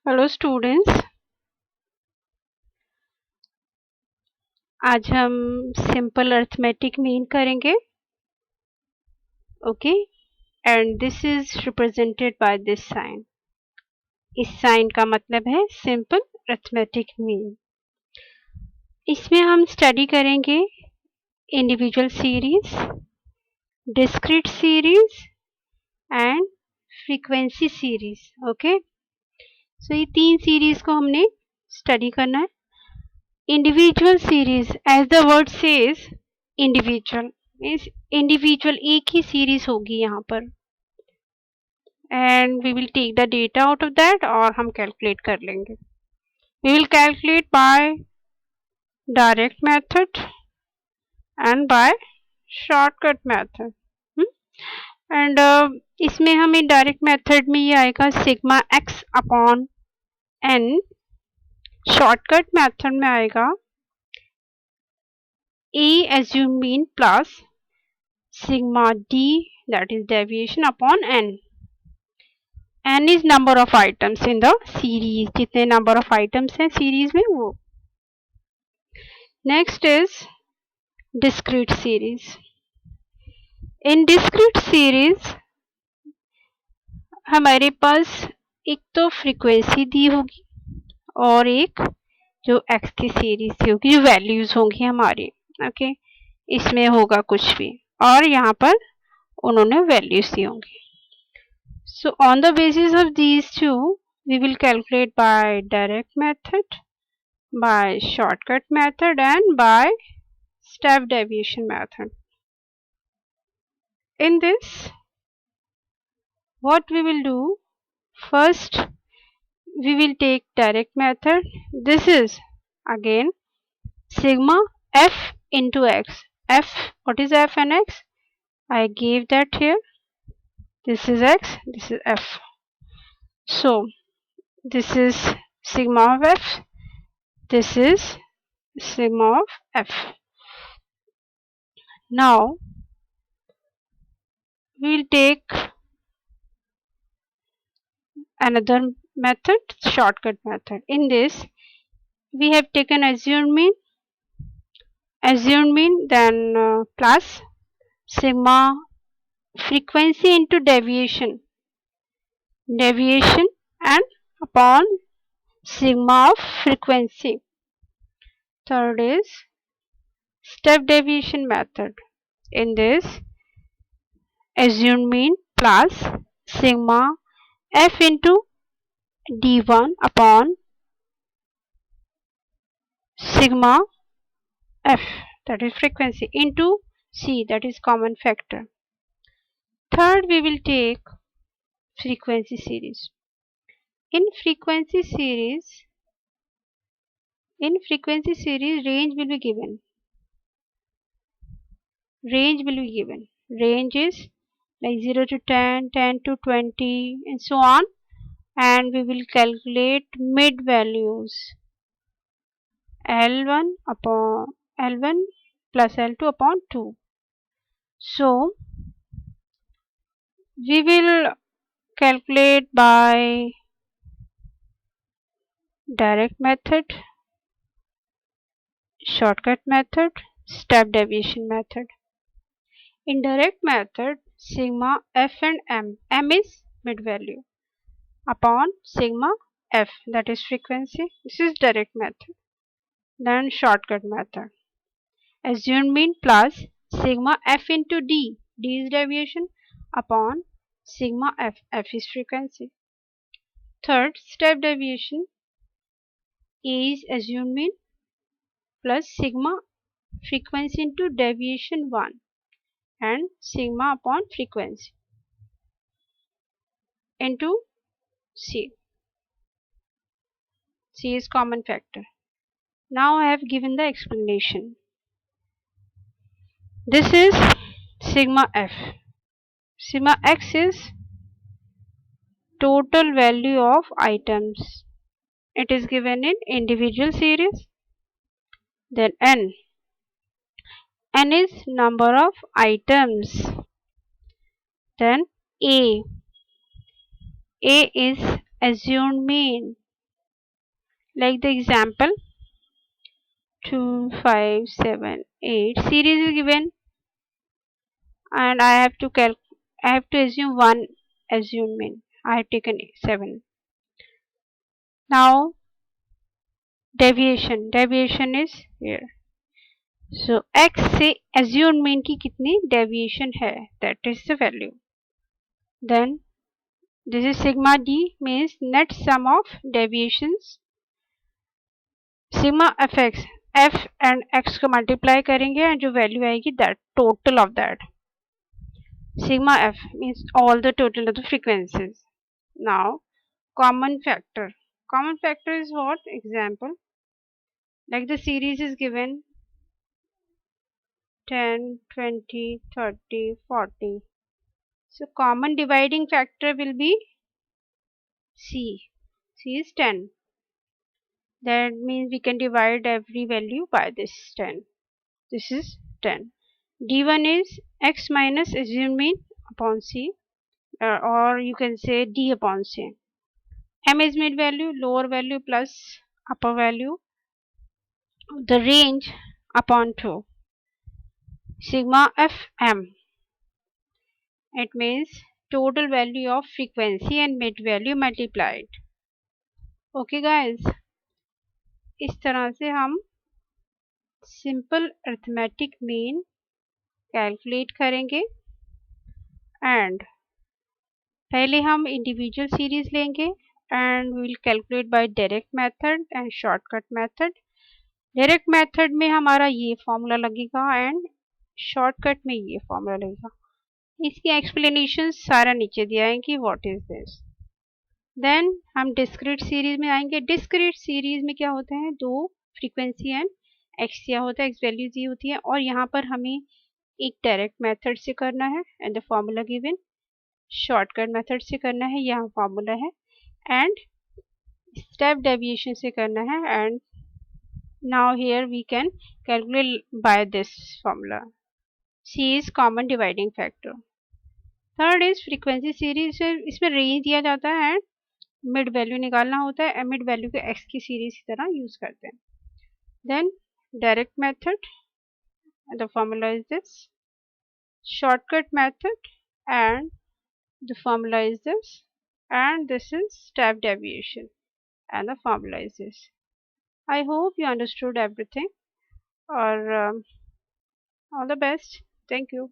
Hello students. आज हम simple arithmetic mean करेंगे। Okay, and this is represented by this sign. इस sign का मतलब है सिंपल अरिथमेटिक मीन। इसमें हम स्टडी करेंगे individual series, discrete series and frequency series. Okay, so ये तीन सीरीज को हमने स्टडी करना है। Individual series, as the word says, individual means individual एक ही सीरीज होगी यहाँ पर, and we will take the data out of that और हम कैलकुलेट कर लेंगे। We will calculate by direct method and by shortcut method. And इसमें हमें डायरेक्ट मेथड में ये आएगा sigma x upon N. Shortcut method में आएगा A assume mean plus sigma d, that is deviation upon n. n is number of items in the series, जितने number of items हैं series में वो। next is discrete series. in discrete series हमारे पास एक तो frequency दी होगी और एक जो x की series दी होगी, जो values होंगी हमारी। ओके, इसमें होगा कुछ भी और यहाँ पर उन्होंने values दी होंगी। So on the basis of these two, we will calculate by direct method, by shortcut method and by step deviation method. In this, what we will do, first we will take direct method. This is again sigma f into x. F, what is f and x? I gave that here. This is x, this is f. So this is sigma of f, this is sigma of f. Now we will take another method, shortcut method. In this we have taken assumed mean, then plus sigma frequency into deviation and upon sigma of frequency. Third is step deviation method. In this assumed mean plus sigma f into d1 upon sigma f, that is frequency, into c, that is common factor. Third, we will take frequency series. In frequency series range will be given. Range is like 0 to 10, 10 to 20 and so on, and we will calculate mid values L1 plus L2 upon 2. So we will calculate by direct method, shortcut method, step deviation method. In direct method, sigma f and m is mid value, upon sigma f, that is frequency. This is direct method. Then shortcut method, assumed mean plus sigma f into d is deviation, upon sigma f is frequency. Third, step deviation, A is assumed mean plus sigma frequency into deviation 1 and sigma upon frequency into C. C is common factor. Now I have given the explanation. This is sigma f. Sigma x is total value of items. It is given in individual series. Then n is number of items. Then A is assumed mean. Like the example 2, 5, 7, 8 series is given, and I have to assume one assumed mean. I have taken 7. Now deviation is here. So x से assumed mean की कितनी deviation है, that is the value. Then this is sigma d, means net sum of deviations. Sigma fx, f and x को multiply करेंगे and जो value आएगी that total of that. Sigma f means all the total of the frequencies. Now common factor. Common factor is what? Example, like the series is given 10, 20, 30, 40. So common dividing factor will be C. C is 10. That means we can divide every value by this 10. This is 10. D1 is x minus assumed mean upon C, or you can say D upon C. M is mid value, lower value plus upper value. The range upon 2. Sigma Fm. It means total value of frequency and mid value multiplied. Okay guys, इस तरह से हम simple arithmetic mean calculate करेंगे and पहले हम individual series लेंगे and we will calculate by direct method and shortcut method. Direct method में हमारा ये फॉर्मूला लगेगा एंड शॉर्टकट में ये फॉर्मूला लगेगा. इसकी एक्सप्लेनेशन सारा नीचे दिया है कि व्हाट इज दिस. देन हम डिस्क्रीट सीरीज में आएंगे. डिस्क्रीट सीरीज में क्या होता है, दो फ्रीक्वेंसी एंड एक्स दिया होता है, एक्स वैल्यूज दी होती है और यहाँ पर हमें एक डायरेक्ट मेथड से करना है and the formula given. Shortcut method से करना है, यहाँ फॉर्मूला है, एंड स्टेप डेविएशन से करना है. And now here we can calculate by this formula. C is common dividing factor. Third is frequency series. इसमें रेंज दिया जाता है, मिड वैल्यू निकालना होता है, मिड वैल्यू को एक्स की सीरीज की तरह यूज करते हैं. Then direct method, the formula is this. Shortcut method and the formula is this, and this is step deviation and the formula is this. I hope you understood everything, or all the best. Thank you.